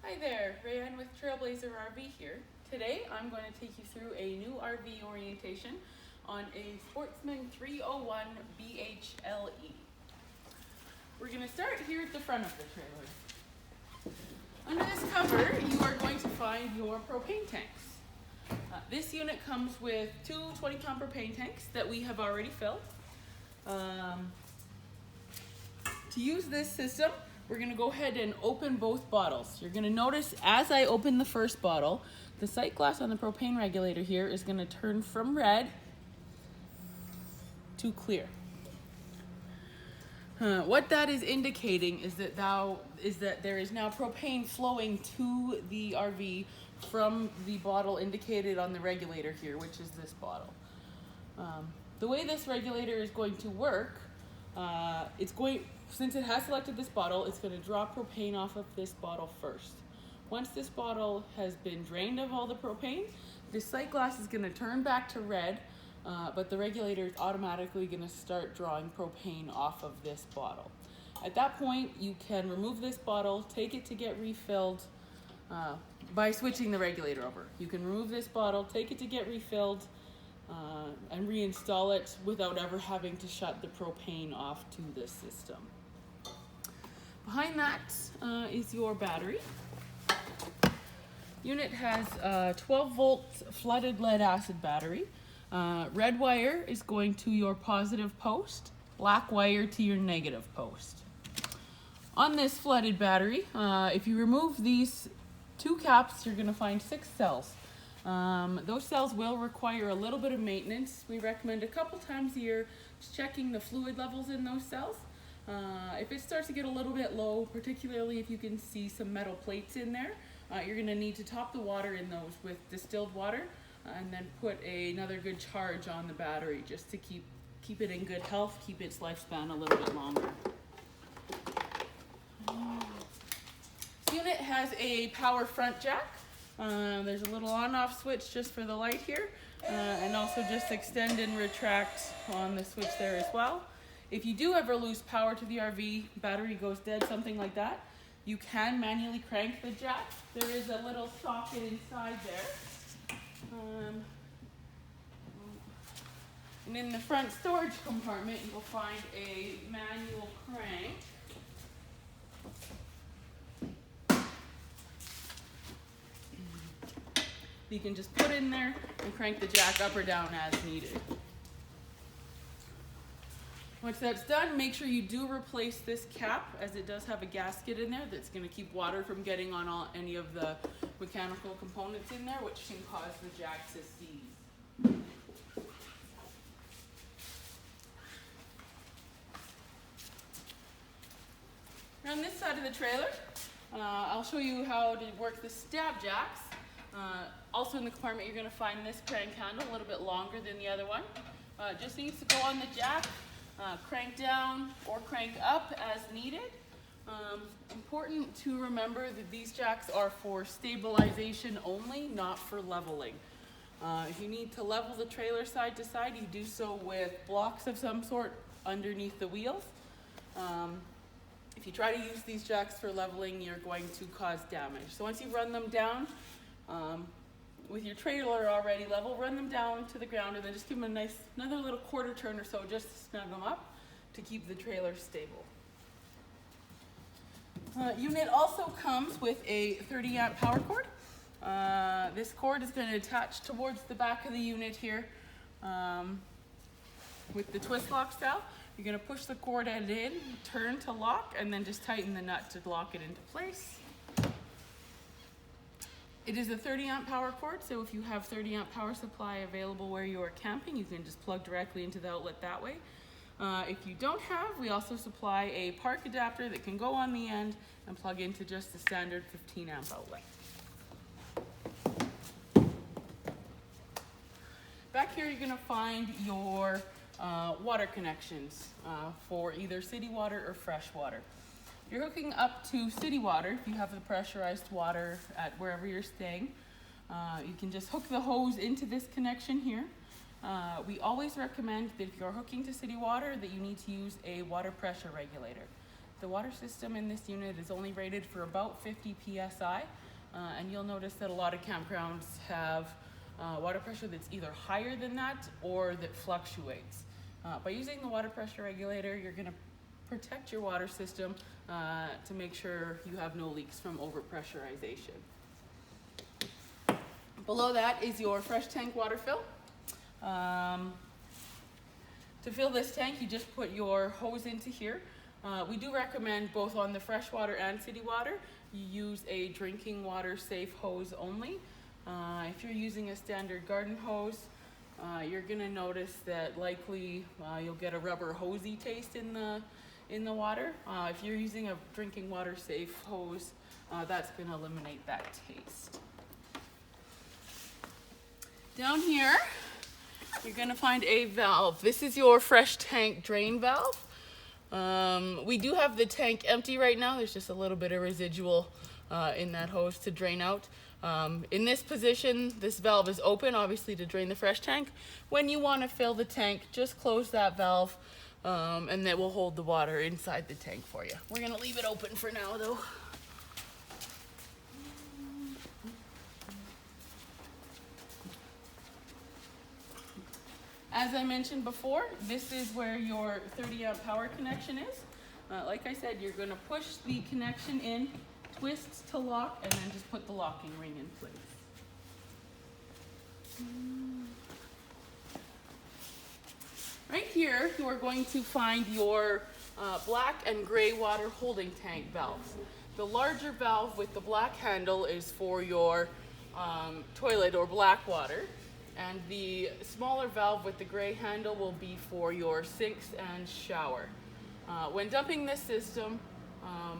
Hi there, Rayanne with Trailblazer RV here. Today I'm going to take you through a new RV orientation on a Sportsmen 301 BHLE. We're going to start here at the front of the trailer. Under this cover you are going to find your propane tanks. This unit comes with two 20-pound propane tanks that we have already filled. To use this system, we're going to go ahead and open both bottles. You're going to notice as I open the first bottle, the sight glass on the propane regulator here is going to turn from red to clear. What that is indicating is that there is now propane flowing to the RV from the bottle indicated on the regulator here, which is this bottle. The way this regulator is going to work, since it has selected this bottle, it's going to draw propane off of this bottle first. Once this bottle has been drained of all the propane, the sight glass is going to turn back to red, but the regulator is automatically going to start drawing propane off of this bottle. At that point, you can remove this bottle, take it to get refilled by switching the regulator over. You can remove this bottle, take it to get refilled, and reinstall it without ever having to shut the propane off to the system. Behind that is your battery. Unit has a 12-volt flooded lead acid battery. Red wire is going to your positive post, black wire to your negative post. On this flooded battery, if you remove these two caps, you're going to find 6 cells. Those cells will require a little bit of maintenance. We recommend a couple times a year just checking the fluid levels in those cells. If it starts to get a little bit low, particularly if you can see some metal plates in there, you're going to need to top the water in those with distilled water and then put another good charge on the battery just to keep it in good health, keep its lifespan a little bit longer. This unit has a power front jack. There's a little on-off switch just for the light here, and also just extend and retract on the switch there as well. If you do ever lose power to the RV, battery goes dead, something like that, you can manually crank the jack. There is a little socket inside there. And in the front storage compartment, you'll find a manual crank. You can just put in there and crank the jack up or down as needed. Once that's done, make sure you do replace this cap, as it does have a gasket in there that's going to keep water from getting on any of the mechanical components in there, which can cause the jack to seize. On this side of the trailer, I'll show you how to work the stab jacks. Also in the compartment, you're going to find this crank handle, a little bit longer than the other one. Just needs to go on the jack, crank down or crank up as needed. Important to remember that these jacks are for stabilization only, not for leveling. If you need to level the trailer side to side, you do so with blocks of some sort underneath the wheels. If you try to use these jacks for leveling, you're going to cause damage. So once you run them down, with your trailer already level, run them down to the ground and then just give them another little quarter turn or so just to snug them up to keep the trailer stable. Unit also comes with a 30-amp power cord. This cord is going to attach towards the back of the unit here with the twist lock style. You're going to push the cord end in, turn to lock, and then just tighten the nut to lock it into place. It is a 30-amp power cord, so if you have 30-amp power supply available where you are camping, you can just plug directly into the outlet that way. If you don't have, we also supply a park adapter that can go on the end and plug into just the standard 15-amp outlet. Back here, you're going to find your water connections for either city water or fresh water. If you're hooking up to city water, if you have the pressurized water at wherever you're staying, you can just hook the hose into this connection here. We always recommend that if you're hooking to city water that you need to use a water pressure regulator. The water system in this unit is only rated for about 50 psi, and you'll notice that a lot of campgrounds have water pressure that's either higher than that or that fluctuates. By using the water pressure regulator, you're going to protect your water system to make sure you have no leaks from overpressurization. Below that is your fresh tank water fill. To fill this tank, you just put your hose into here. We do recommend both on the freshwater and city water, you use a drinking water safe hose only. If you're using a standard garden hose, you're gonna notice that likely you'll get a rubber hosey taste in the water. If you're using a drinking water safe hose, that's gonna eliminate that taste. Down here, you're gonna find a valve. This is your fresh tank drain valve. We do have the tank empty right now. There's just a little bit of residual in that hose to drain out. In this position, this valve is open, obviously, to drain the fresh tank. When you want to fill the tank, just close that valve, and that will hold the water inside the tank for you. We're gonna leave it open for now, though. As I mentioned before, this is where your 30 amp power connection is. Like I said, you're gonna push the connection in, twist to lock, and then just put the locking ring in place. Right here, you are going to find your black and gray water holding tank valves. The larger valve with the black handle is for your toilet or black water. And the smaller valve with the gray handle will be for your sinks and shower. When dumping this system,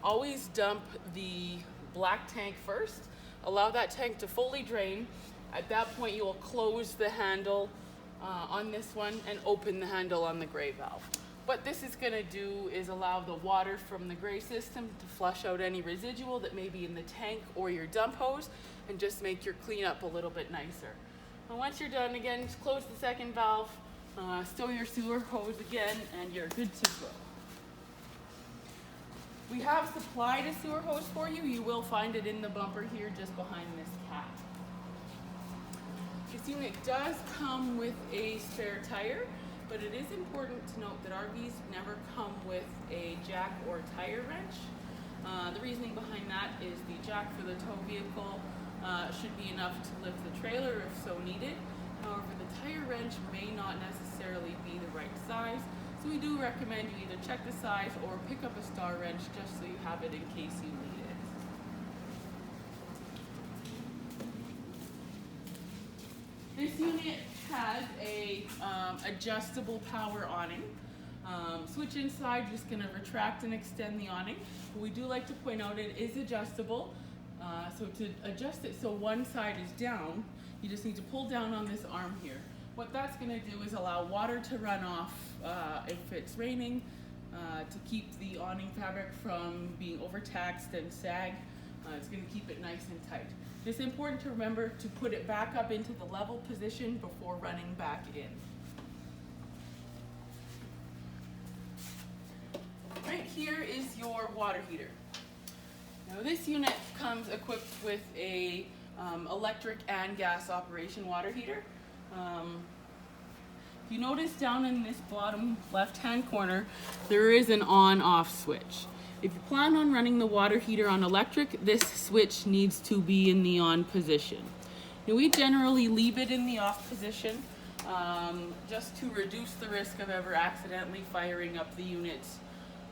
always dump the black tank first. Allow that tank to fully drain. At that point, you will close the handle on this one and open the handle on the gray valve. What this is going to do is allow the water from the gray system to flush out any residual that may be in the tank or your dump hose and just make your cleanup a little bit nicer. And once you're done, again, just close the second valve, stow your sewer hose again, and you're good to go. We have supplied a sewer hose for you. You will find it in the bumper here just behind this cap. This unit does come with a spare tire, but it is important to note that RVs never come with a jack or tire wrench. The reasoning behind that is the jack for the tow vehicle should be enough to lift the trailer if so needed. However, the tire wrench may not necessarily be the right size, so we do recommend you either check the size or pick up a star wrench just so you have it in case you need it. This unit has a adjustable power awning. Switch inside, just going to retract and extend the awning. But we do like to point out it is adjustable. So to adjust it so one side is down, you just need to pull down on this arm here. What that's going to do is allow water to run off if it's raining, to keep the awning fabric from being overtaxed and sag. It's going to keep it nice and tight. It's important to remember to put it back up into the level position before running back in. Right here is your water heater. Now this unit comes equipped with a electric and gas operation water heater. If you notice down in this bottom left-hand corner, there is an on-off switch. If you plan on running the water heater on electric, this switch needs to be in the on position. Now we generally leave it in the off position just to reduce the risk of ever accidentally firing up the unit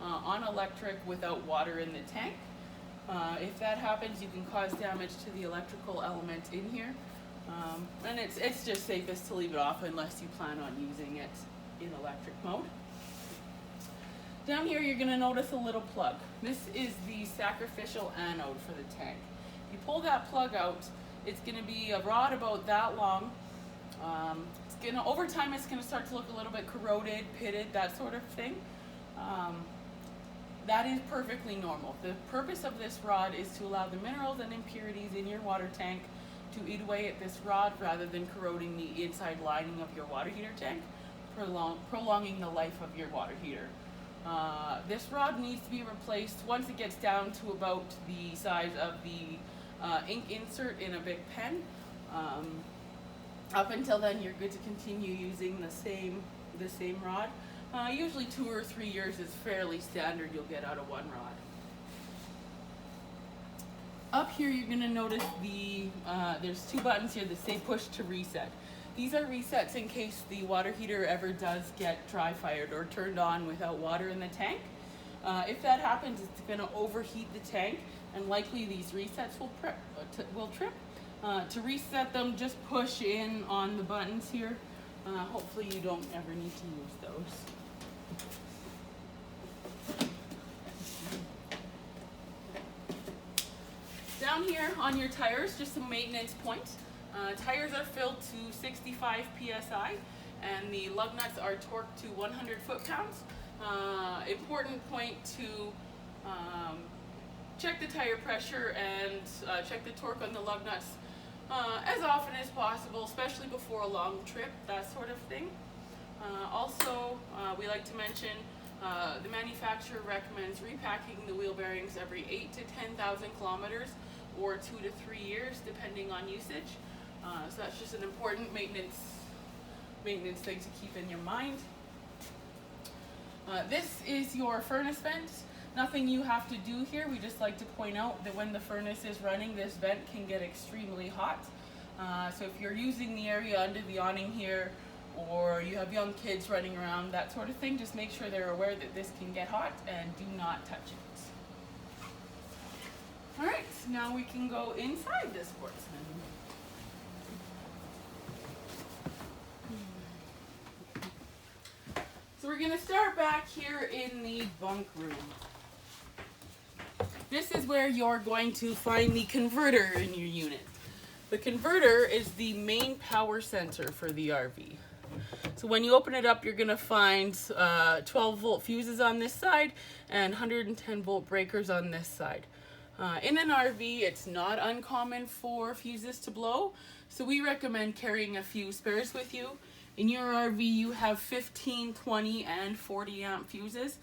on electric without water in the tank. If that happens, you can cause damage to the electrical element in here. And it's just safest to leave it off unless you plan on using it in electric mode. Down here, you're going to notice a little plug. This is the sacrificial anode for the tank. If you pull that plug out, it's going to be a rod about that long. Over time, it's going to start to look a little bit corroded, pitted, that sort of thing. That is perfectly normal. The purpose of this rod is to allow the minerals and impurities in your water tank to eat away at this rod rather than corroding the inside lining of your water heater tank, prolonging the life of your water heater. This rod needs to be replaced once it gets down to about the size of the ink insert in a big pen. Up until then, you're good to continue using the same rod. Usually 2 or 3 years is fairly standard you'll get out of one rod. Up here, you're going to notice there's 2 buttons here that say push to reset. These are resets in case the water heater ever does get dry fired or turned on without water in the tank. If that happens, it's going to overheat the tank, and likely these resets will trip. To reset them, just push in on the buttons here. Hopefully you don't ever need to use those. Down here on your tires, just some maintenance points. Tires are filled to 65 psi, and the lug nuts are torqued to 100 foot-pounds. Important point to check the tire pressure and check the torque on the lug nuts as often as possible, especially before a long trip, that sort of thing. Also, we like to mention the manufacturer recommends repacking the wheel bearings every 8,000 to 10,000 kilometers or 2 to 3 years, depending on usage. So that's just an important maintenance thing to keep in your mind. This is your furnace vent. Nothing you have to do here. We just like to point out that when the furnace is running, this vent can get extremely hot. So if you're using the area under the awning here, or you have young kids running around, that sort of thing, just make sure they're aware that this can get hot and do not touch it. All right, now we can go inside the Sportsman. So we're going to start back here in the bunk room. This is where you're going to find the converter in your unit. The converter is the main power center for the RV. So when you open it up, you're going to find 12 volt fuses on this side and 110 volt breakers on this side. In an RV, it's not uncommon for fuses to blow, so we recommend carrying a few spares with you. In your RV, you have 15, 20, and 40 amp fuses.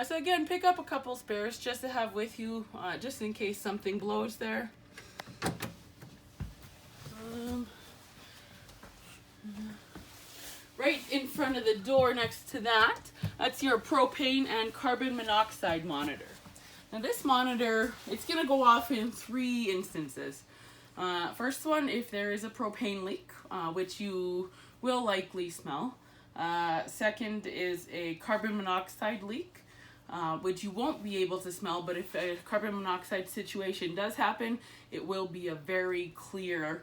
So again, pick up a couple spares just to have with you, just in case something blows there. Right in front of the door next to that, that's your propane and carbon monoxide monitor. Now this monitor, it's going to go off in 3 instances. First one, if there is a propane leak, which you will likely smell. Second is a carbon monoxide leak, which you won't be able to smell, but if a carbon monoxide situation does happen, it will be a very clear,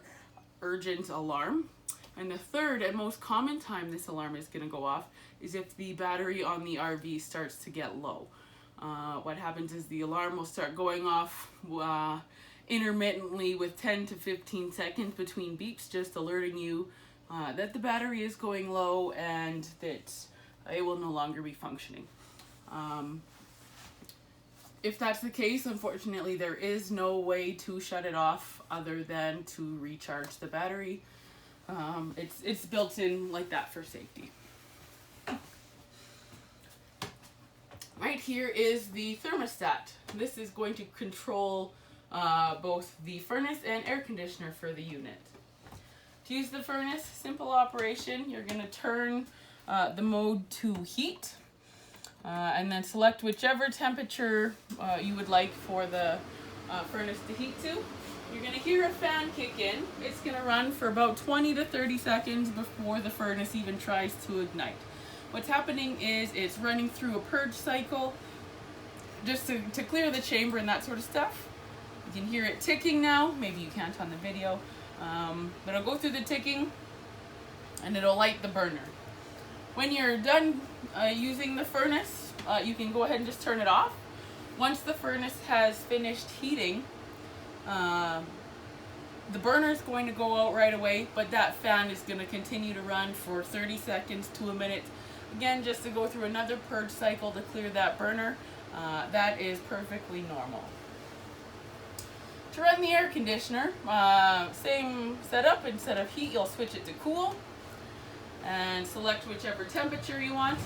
urgent alarm. And the third and most common time this alarm is going to go off is if the battery on the RV starts to get low. What happens is the alarm will start going off intermittently with 10 to 15 seconds between beeps, just alerting you that the battery is going low and that it will no longer be functioning. If that's the case, unfortunately, there is no way to shut it off other than to recharge the battery. It's built in like that for safety. Right here is the thermostat. This is going to control both the furnace and air conditioner for the unit. To use the furnace, simple operation, you're going to turn the mode to heat and then select whichever temperature you would like for the furnace to heat to. You're going to hear a fan kick in. It's going to run for about 20 to 30 seconds before the furnace even tries to ignite. What's happening is it's running through a purge cycle just to clear the chamber and that sort of stuff. You can hear it ticking now. Maybe you can't on the video. But it'll go through the ticking and it'll light the burner. When you're done using the furnace, you can go ahead and just turn it off. Once the furnace has finished heating, the burner is going to go out right away, but that fan is going to continue to run for 30 seconds to a minute. Again, just to go through another purge cycle to clear that burner. That is perfectly normal. To run the air conditioner, same setup. Instead of heat, you'll switch it to cool and select whichever temperature you want.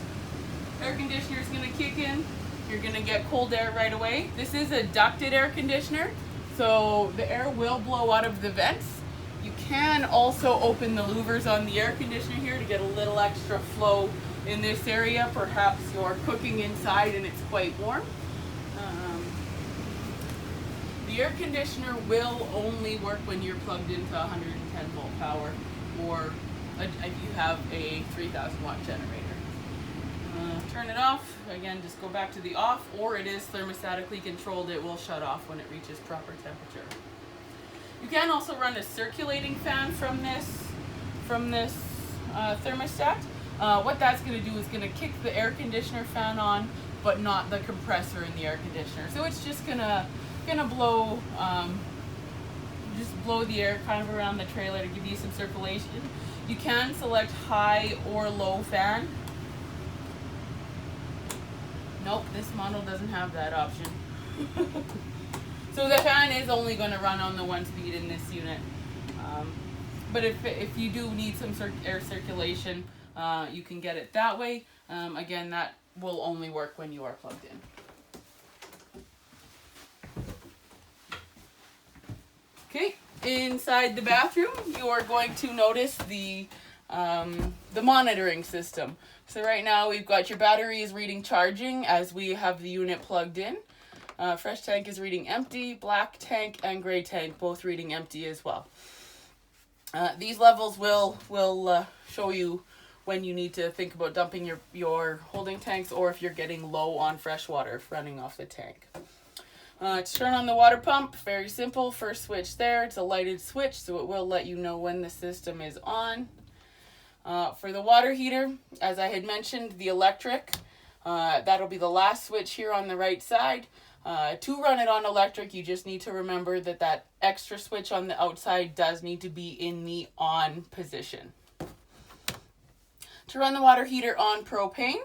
air conditioner is going to kick in. You're going to get cold air right away. This is a ducted air conditioner, so the air will blow out of the vents. You can also open the louvers on the air conditioner here to get a little extra flow in this area. Perhaps you're cooking inside and it's quite warm. The air conditioner will only work when you're plugged into 110 volt power, or if you have a 3000 watt generator. Turn it off. Again, just go back to the off, or it is thermostatically controlled. It will shut off when it reaches proper temperature. You can also run a circulating fan from this thermostat. What that's going to do is going to kick the air conditioner fan on, but not the compressor in the air conditioner. So it's just gonna blow, blow the air kind of around the trailer to give you some circulation. You can select high or low fan. Nope, this model doesn't have that option. So the fan is only going to run on the one speed in this unit. But if you do need some air circulation, you can get it that way. Again, that will only work when you are plugged in. Okay, inside the bathroom, you are going to notice the monitoring system. So right now we've got your battery is reading charging as we have the unit plugged in. Fresh tank is reading empty, black tank and gray tank both reading empty as well. These levels will show you when you need to think about dumping your holding tanks, or if you're getting low on fresh water running off the tank. To turn on the water pump, very simple. First switch there, it's a lighted switch, so it will let you know when the system is on. For the water heater, as I had mentioned, the electric, that'll be the last switch here on the right side. To run it on electric, you just need to remember that extra switch on the outside does need to be in the on position. To run the water heater on propane,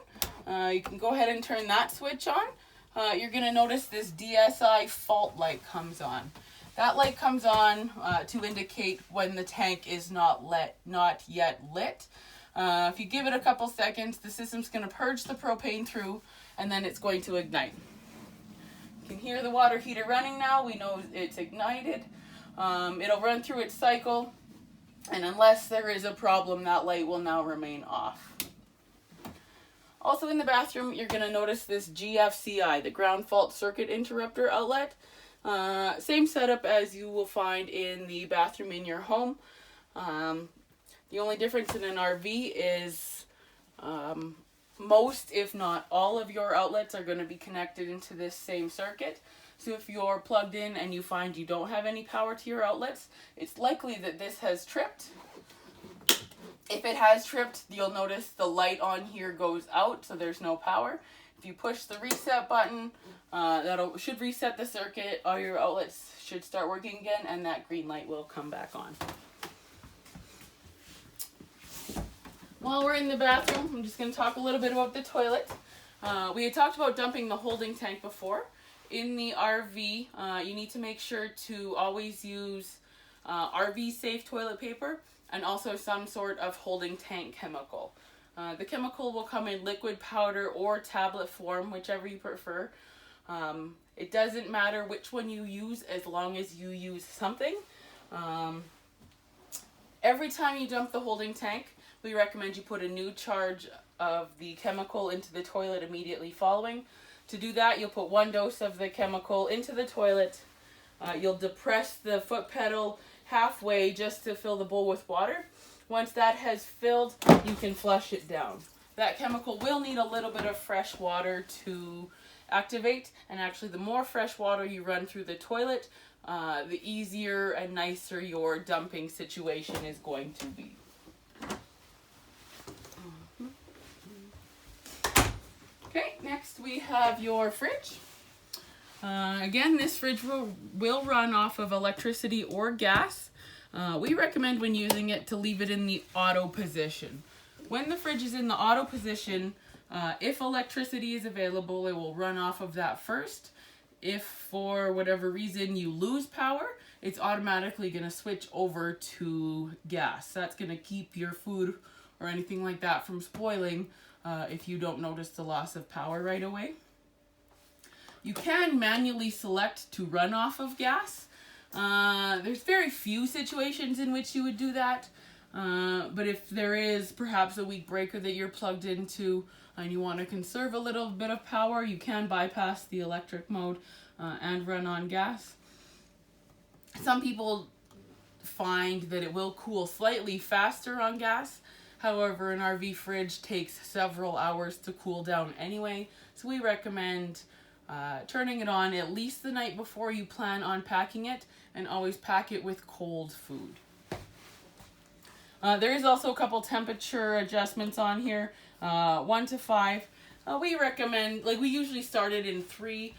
you can go ahead and turn that switch on. You're going to notice this DSI fault light comes on. That light comes on to indicate when the tank is not yet lit. If you give it a couple seconds, the system's going to purge the propane through, and then it's going to ignite. You can hear the water heater running now. We know it's ignited. It'll run through its cycle, and unless there is a problem, that light will now remain off. Also in the bathroom, you're going to notice this GFCI, the ground fault circuit interrupter outlet. Same setup as you will find in the bathroom in your home. The only difference in an RV is most, if not all, of your outlets are going to be connected into this same circuit. So if you're plugged in and you find you don't have any power to your outlets, it's likely that this has tripped. If it has tripped, you'll notice the light on here goes out, so there's no power. If you push the reset button, should reset the circuit. All your outlets should start working again, and that green light will come back on. While we're in the bathroom, I'm just going to talk a little bit about the toilet. We had talked about dumping the holding tank before. In the RV, you need to make sure to always use RV safe toilet paper and also some sort of holding tank chemical. The chemical will come in liquid, powder, or tablet form, whichever you prefer. It doesn't matter which one you use as long as you use something. Every time you dump the holding tank, we recommend you put a new charge of the chemical into the toilet immediately following. To do that, you'll put 1 dose of the chemical into the toilet. You'll depress the foot pedal halfway just to fill the bowl with water. Once that has filled, you can flush it down. That chemical will need a little bit of fresh water to activate, and actually the more fresh water you run through the toilet, the easier and nicer your dumping situation is going to be. Okay, next we have your fridge. Again, this fridge will run off of electricity or gas. We recommend when using it to leave it in the auto position. When the fridge is in the auto position, if electricity is available, it will run off of that first. If for whatever reason you lose power, it's automatically going to switch over to gas. That's going to keep your food or anything like that from spoiling if you don't notice the loss of power right away. You can manually select to run off of gas. There's very few situations in which you would do that. But if there is perhaps a weak breaker that you're plugged into and you want to conserve a little bit of power, you can bypass the electric mode and run on gas. Some people find that it will cool slightly faster on gas. However, an RV fridge takes several hours to cool down anyway, so we recommend turning it on at least the night before you plan on packing it, and always pack it with cold food. There is also a couple temperature adjustments on here, 1 to 5. We recommend, like we usually start it in 3.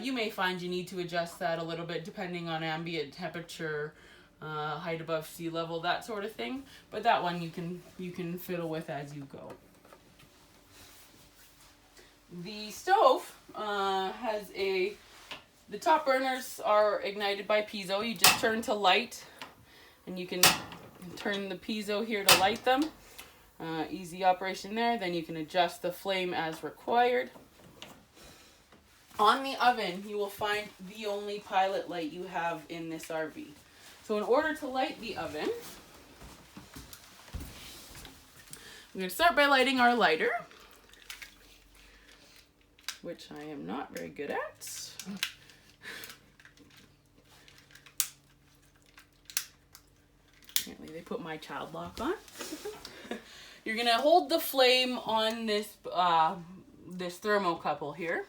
You may find you need to adjust that a little bit depending on ambient temperature, height above sea level, that sort of thing. But that one you can fiddle with as you go. The stove has the top burners are ignited by piezo. You just turn to light, and you can turn the piezo here to light them. Easy operation there. Then you can adjust the flame as required. On the oven, you will find the only pilot light you have in this RV. So in order to light the oven, I'm going to start by lighting our lighter, which I am not very good at. Apparently they put my child lock on. You're going to hold the flame on this thermocouple here.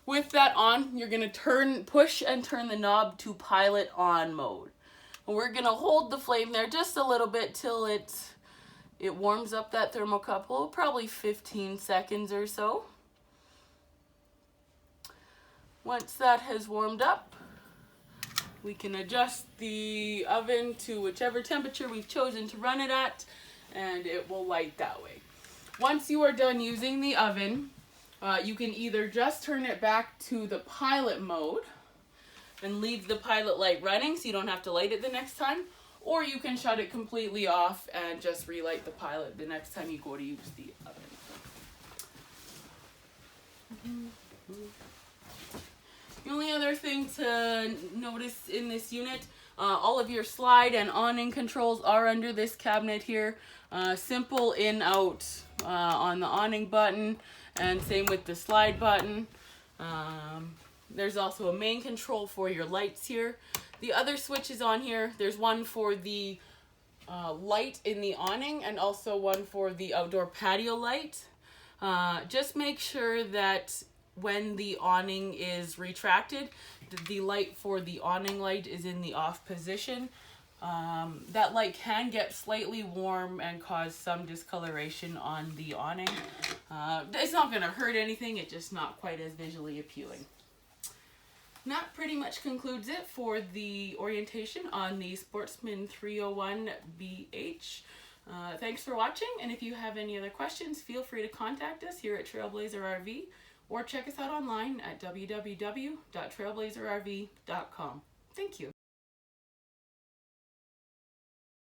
With that on, you're going to push and turn the knob to pilot on mode. And we're going to hold the flame there just a little bit till it warms up that thermocouple, probably 15 seconds or so. Once that has warmed up, we can adjust the oven to whichever temperature we've chosen to run it at, and it will light that way. Once you are done using the oven, you can either just turn it back to the pilot mode and leave the pilot light running so you don't have to light it the next time, or you can shut it completely off and just relight the pilot the next time you go to use the oven. The only other thing to notice in this unit, all of your slide and awning controls are under this cabinet here. Simple in-out on the awning button, and same with the slide button. There's also a main control for your lights here. The other switches on here, there's one for the light in the awning and also one for the outdoor patio light. Just make sure that when the awning is retracted, the light for the awning light is in the off position. That light can get slightly warm and cause some discoloration on the awning. It's not going to hurt anything, it's just not quite as visually appealing. And that pretty much concludes it for the orientation on the Sportsmen 301 BH. Thanks for watching, and if you have any other questions, feel free to contact us here at Trailblazer RV, or check us out online at www.trailblazerrv.com. Thank you.